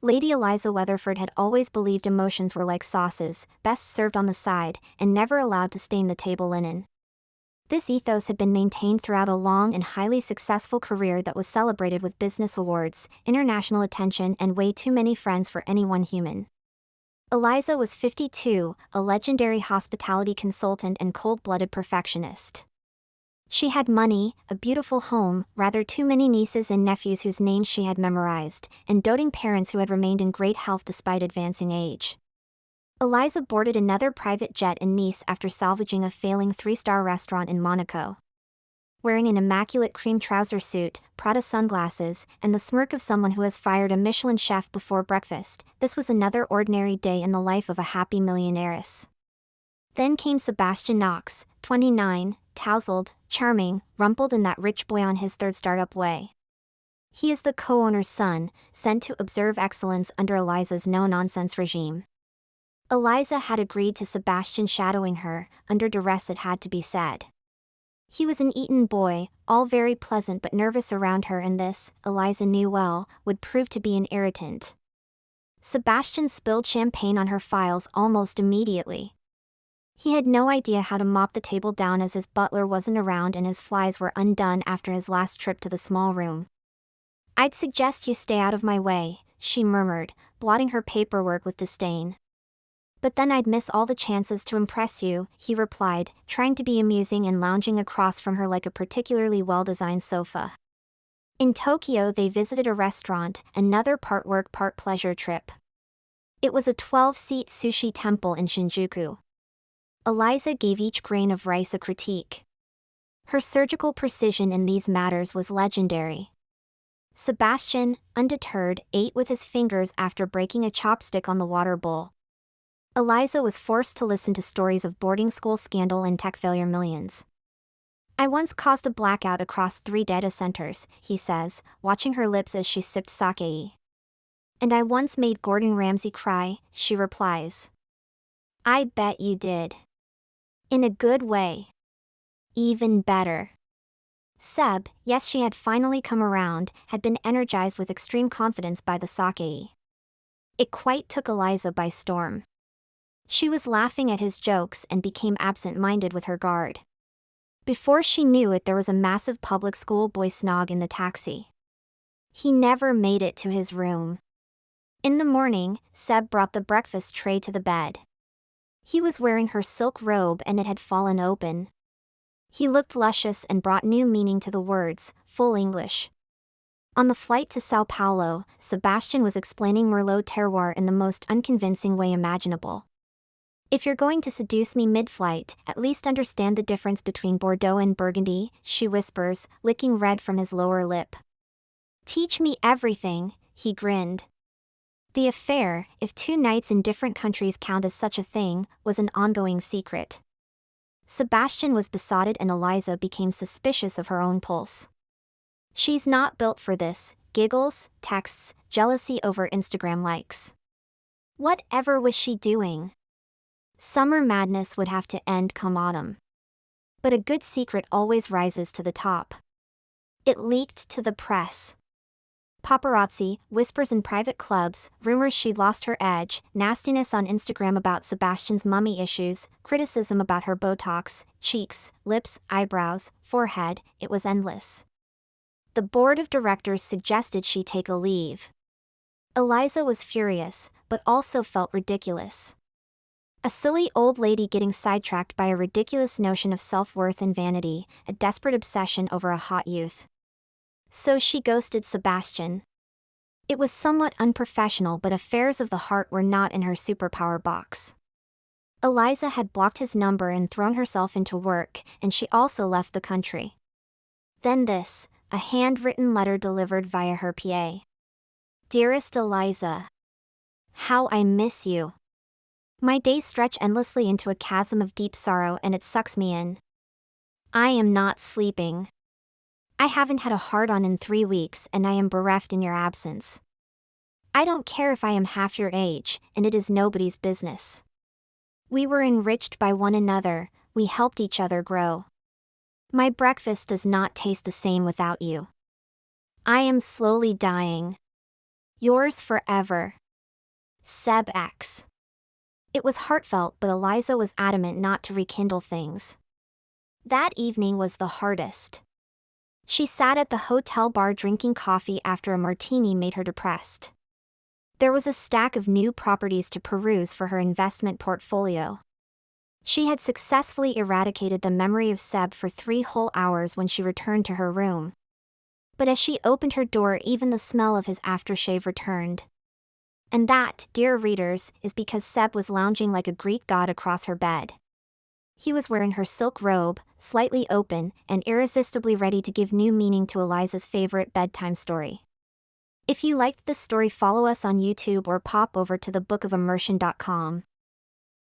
Lady Eliza Weatherford had always believed emotions were like sauces, best served on the side, and never allowed to stain the table linen. This ethos had been maintained throughout a long and highly successful career that was celebrated with business awards, international attention, and way too many friends for any one human. Eliza was 52, a legendary hospitality consultant and cold-blooded perfectionist. She had money, a beautiful home, rather too many nieces and nephews whose names she had memorized, and doting parents who had remained in great health despite advancing age. Eliza boarded another private jet in Nice after salvaging a failing 3-star restaurant in Monaco. Wearing an immaculate cream trouser suit, Prada sunglasses, and the smirk of someone who has fired a Michelin chef before breakfast, this was another ordinary day in the life of a happy millionairess. Then came Sebastian Knox, 29, tousled, charming, rumpled, and that rich boy on his third startup way. He is the co-owner's son, sent to observe excellence under Eliza's no-nonsense regime. Eliza had agreed to Sebastian shadowing her, under duress it had to be said. He was an Eton boy, all very pleasant but nervous around her, and this, Eliza knew well, would prove to be an irritant. Sebastian spilled champagne on her files almost immediately. He had no idea how to mop the table down as his butler wasn't around and his flies were undone after his last trip to the small room. "I'd suggest you stay out of my way," she murmured, blotting her paperwork with disdain. "But then I'd miss all the chances to impress you," he replied, trying to be amusing and lounging across from her like a particularly well-designed sofa. In Tokyo they visited a restaurant, another part work part pleasure trip. It was a 12-seat sushi temple in Shinjuku. Eliza gave each grain of rice a critique. Her surgical precision in these matters was legendary. Sebastian, undeterred, ate with his fingers after breaking a chopstick on the water bowl. Eliza was forced to listen to stories of boarding school scandal and tech failure millions. "I once caused a blackout across 3 data centers," he says, watching her lips as she sipped sake. "And I once made Gordon Ramsay cry," she replies. "I bet you did. In a good way. Even better." Seb, yes, she had finally come around, had been energized with extreme confidence by the sake. It quite took Eliza by storm. She was laughing at his jokes and became absent-minded with her guard. Before she knew it, there was a massive public school boy snog in the taxi. He never made it to his room. In the morning, Seb brought the breakfast tray to the bed. He was wearing her silk robe and it had fallen open. He looked luscious and brought new meaning to the words, full English. On the flight to Sao Paulo, Sebastian was explaining Merlot terroir in the most unconvincing way imaginable. "If you're going to seduce me mid-flight, at least understand the difference between Bordeaux and Burgundy," she whispers, licking red from his lower lip. "Teach me everything," he grinned. The affair, if 2 nights in different countries count as such a thing, was an ongoing secret. Sebastian was besotted and Eliza became suspicious of her own pulse. "She's not built for this," giggles, texts, jealousy over Instagram likes. Whatever was she doing? Summer madness would have to end come autumn. But a good secret always rises to the top. It leaked to the press. Paparazzi, whispers in private clubs, rumors she'd lost her edge, nastiness on Instagram about Sebastian's mummy issues, criticism about her Botox, cheeks, lips, eyebrows, forehead, it was endless. The board of directors suggested she take a leave. Eliza was furious, but also felt ridiculous. A silly old lady getting sidetracked by a ridiculous notion of self-worth and vanity, a desperate obsession over a hot youth. So she ghosted Sebastian. It was somewhat unprofessional, but affairs of the heart were not in her superpower box. Eliza had blocked his number and thrown herself into work, and she also left the country. Then this, a handwritten letter delivered via her PA. "Dearest Eliza, how I miss you. My days stretch endlessly into a chasm of deep sorrow and it sucks me in. I am not sleeping. I haven't had a hard-on in 3 weeks and I am bereft in your absence. I don't care if I am half your age, and it is nobody's business. We were enriched by one another, we helped each other grow. My breakfast does not taste the same without you. I am slowly dying. Yours forever. Seb X. It was heartfelt, but Eliza was adamant not to rekindle things. That evening was the hardest. She sat at the hotel bar drinking coffee after a martini made her depressed. There was a stack of new properties to peruse for her investment portfolio. She had successfully eradicated the memory of Seb for 3 whole hours when she returned to her room. But as she opened her door, even the smell of his aftershave returned. And that, dear readers, is because Seb was lounging like a Greek god across her bed. He was wearing her silk robe, slightly open, and irresistibly ready to give new meaning to Eliza's favorite bedtime story. If you liked this story, follow us on YouTube or pop over to thebookofimmersion.com.